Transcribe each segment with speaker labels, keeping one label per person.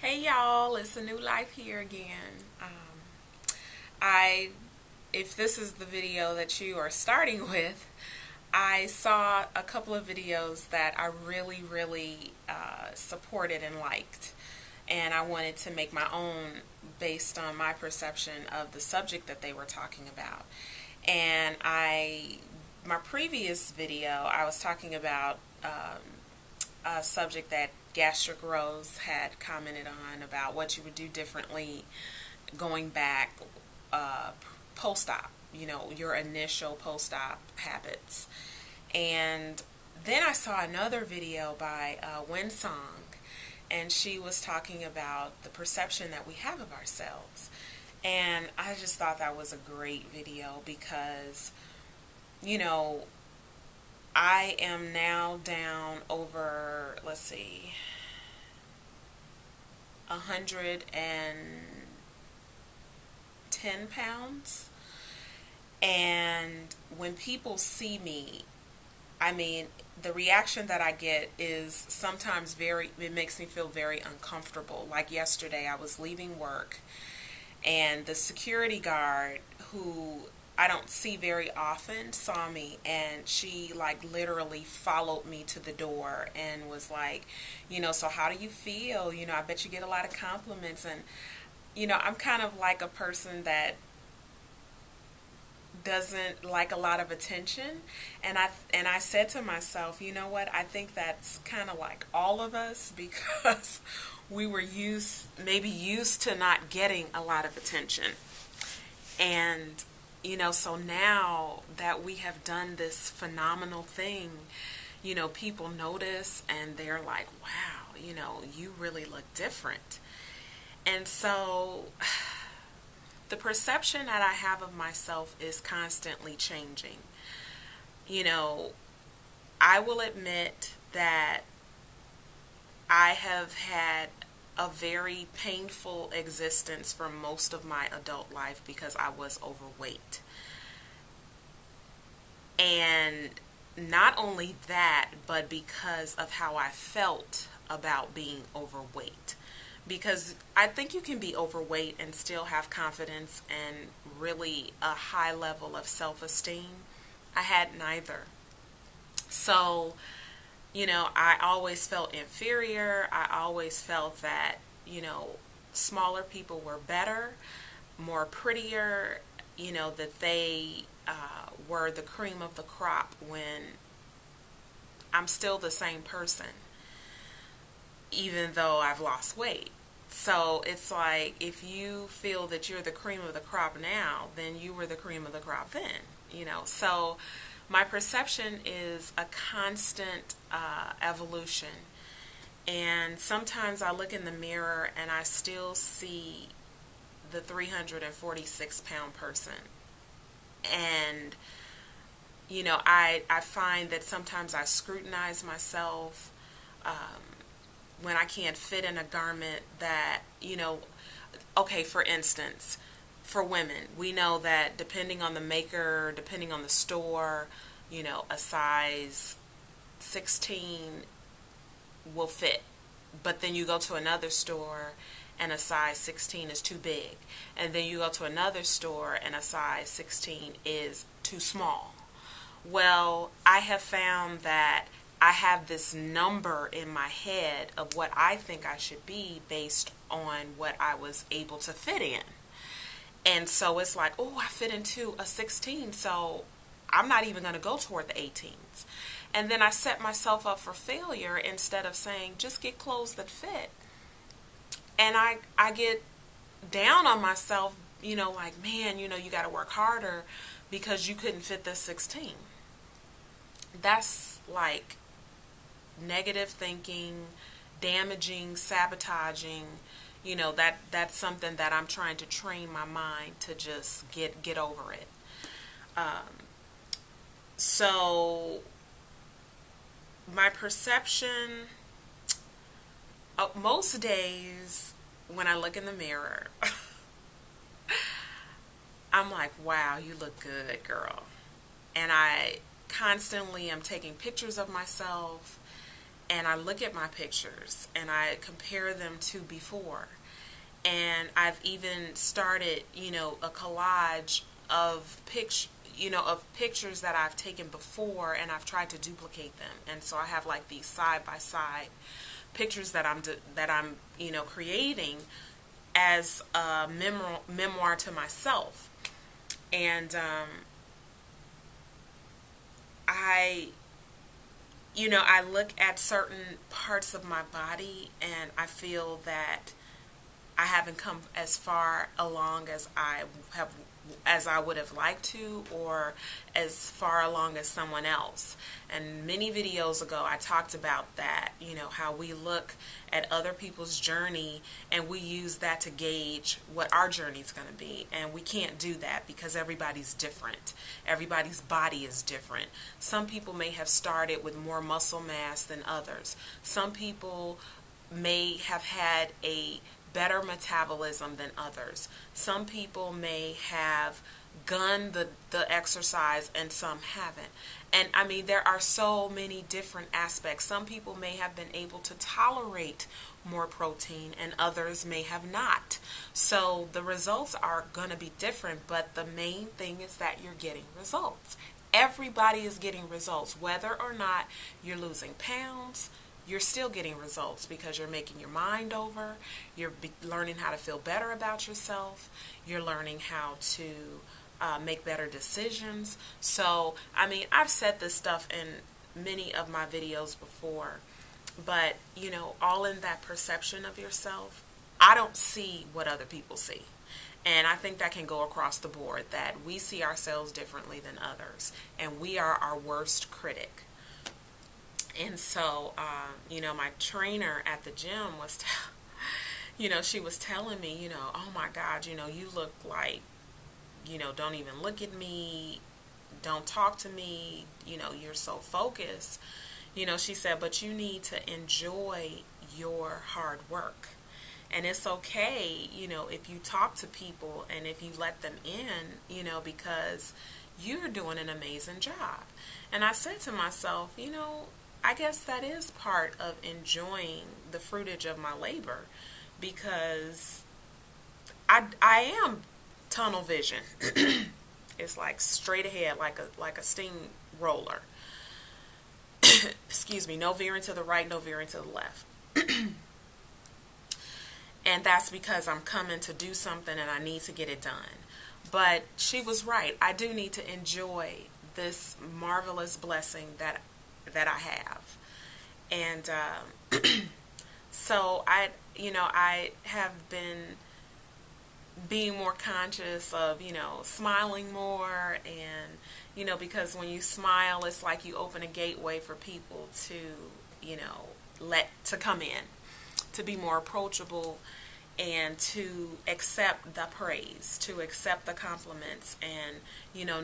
Speaker 1: Hey y'all, it's a new life here again. I, if this is the video that you are starting with, I saw a couple of videos that I really supported and liked, and I wanted to make my own based on my perception of the subject that they were talking about. And my previous video, I was talking about a subject that Gastric Rose had commented on about what you would do differently going back uh, post-op, your initial post-op habits. And then I saw another video by Whinsong, and she was talking about the perception that we have of ourselves. And I just thought that was a great video because, you know, I am now down over, let's see, 110 pounds. And when people see me, I mean, the reaction that I get is sometimes it makes me feel very uncomfortable. Like yesterday, I was leaving work, and the security guard, who I don't see very often, saw me, and she like literally followed me to the door and was like, so how do you feel? I bet you get a lot of compliments. And I'm kind of like a person that doesn't like a lot of attention, and I said to myself, you know what, I think that's kind of like all of us because we were used to not getting a lot of attention. And so now that we have done this phenomenal thing, people notice and they're like, wow, you really look different. And so the perception that I have of myself is constantly changing. I will admit that I have had a very painful existence for most of my adult life because I was overweight. And not only that, but because of how I felt about being overweight. Because I think you can be overweight and still have confidence and really a high level of self-esteem. I had neither. So, I always felt inferior. I always felt that, smaller people were better, more prettier, that they were the cream of the crop when I'm still the same person, even though I've lost weight. So it's like, if you feel that you're the cream of the crop now, then you were the cream of the crop then. So my perception is a constant evolution. And sometimes I look in the mirror and I still see the 346-pound person. And, I find that sometimes I scrutinize myself when I can't fit in a garment that, okay, for instance, for women, we know that depending on the maker, depending on the store, a size 16 will fit. But then you go to another store and a size 16 is too big. And then you go to another store and a size 16 is too small. Well, I have found that I have this number in my head of what I think I should be based on what I was able to fit in. And so it's like, oh, I fit into a 16, so I'm not even going to go toward the 18s. And then I set myself up for failure instead of saying, just get clothes that fit. And I get down on myself, like, man, you got to work harder because you couldn't fit this 16. That's like negative thinking, damaging, sabotaging. That's something that I'm trying to train my mind to just get over it. So my perception, most days when I look in the mirror, I'm like, wow, you look good, girl. And I constantly am taking pictures of myself and I look at my pictures and I compare them to before. And I've even started, a collage of pictures that I've taken before, and I've tried to duplicate them. And so I have like these side by side pictures that I'm creating as a memoir to myself. And I I look at certain parts of my body and I feel that I haven't come as far along as I would have liked to, or as far along as someone else. And many videos ago I talked about that, how we look at other people's journey and we use that to gauge what our journey is going to be. And we can't do that because everybody's different. Everybody's body is different. Some people may have started with more muscle mass than others. Some people may have had a better metabolism than others. Some people may have gunned the exercise and some haven't. And I mean, there are so many different aspects. Some people may have been able to tolerate more protein and others may have not. So the results are going to be different, but the main thing is that you're getting results. Everybody is getting results, whether or not you're losing pounds. You're still getting results because you're making your mind over. You're learning how to feel better about yourself. You're learning how to make better decisions. So, I mean, I've said this stuff in many of my videos before, but, all in that perception of yourself, I don't see what other people see. And I think that can go across the board, that we see ourselves differently than others, and we are our worst critic. And so, my trainer at the gym was, she was telling me, oh my God, you look like, don't even look at me, don't talk to me, you're so focused. She said, but you need to enjoy your hard work. And it's okay, if you talk to people and if you let them in, because you're doing an amazing job. And I said to myself, I guess that is part of enjoying the fruitage of my labor, because I am tunnel vision. It's like straight ahead, like a steamroller. Excuse me, no veering to the right, no veering to the left. And that's because I'm coming to do something and I need to get it done. But she was right. I do need to enjoy this marvelous blessing that I have. And so I have been being more conscious of, smiling more, and, because when you smile, it's like you open a gateway for people to, to come in, to be more approachable, and to accept the praise, to accept the compliments, and,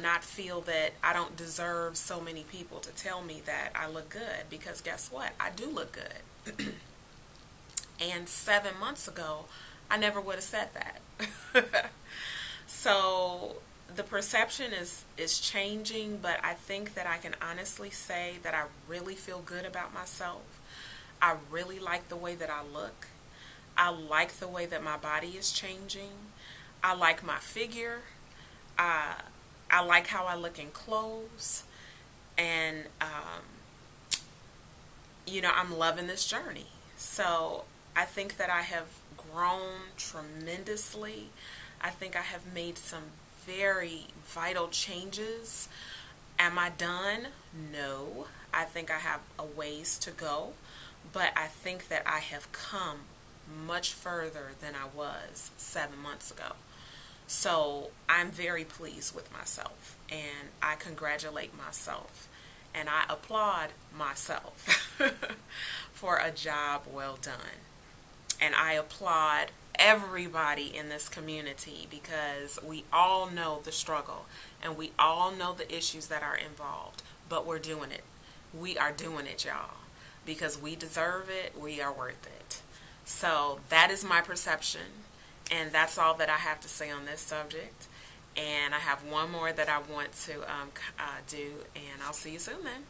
Speaker 1: not feel that I don't deserve so many people to tell me that I look good, because guess what? I do look good. And 7 months ago, I never would have said that. So the perception is changing, but I think that I can honestly say that I really feel good about myself. I really like the way that I look. I like the way that my body is changing. I like my figure. I like how I look in clothes. And, I'm loving this journey. So I think that I have grown tremendously. I think I have made some very vital changes. Am I done? No. I think I have a ways to go. But I think that I have come much further than I was 7 months ago. So I'm very pleased with myself, and I congratulate myself, and I applaud myself for a job well done. And I applaud everybody in this community, because we all know the struggle and we all know the issues that are involved, but we're doing it. We are doing it, y'all, because we deserve it. We are worth it. So that is my perception, and that's all that I have to say on this subject. And I have one more that I want to do, and I'll see you soon then.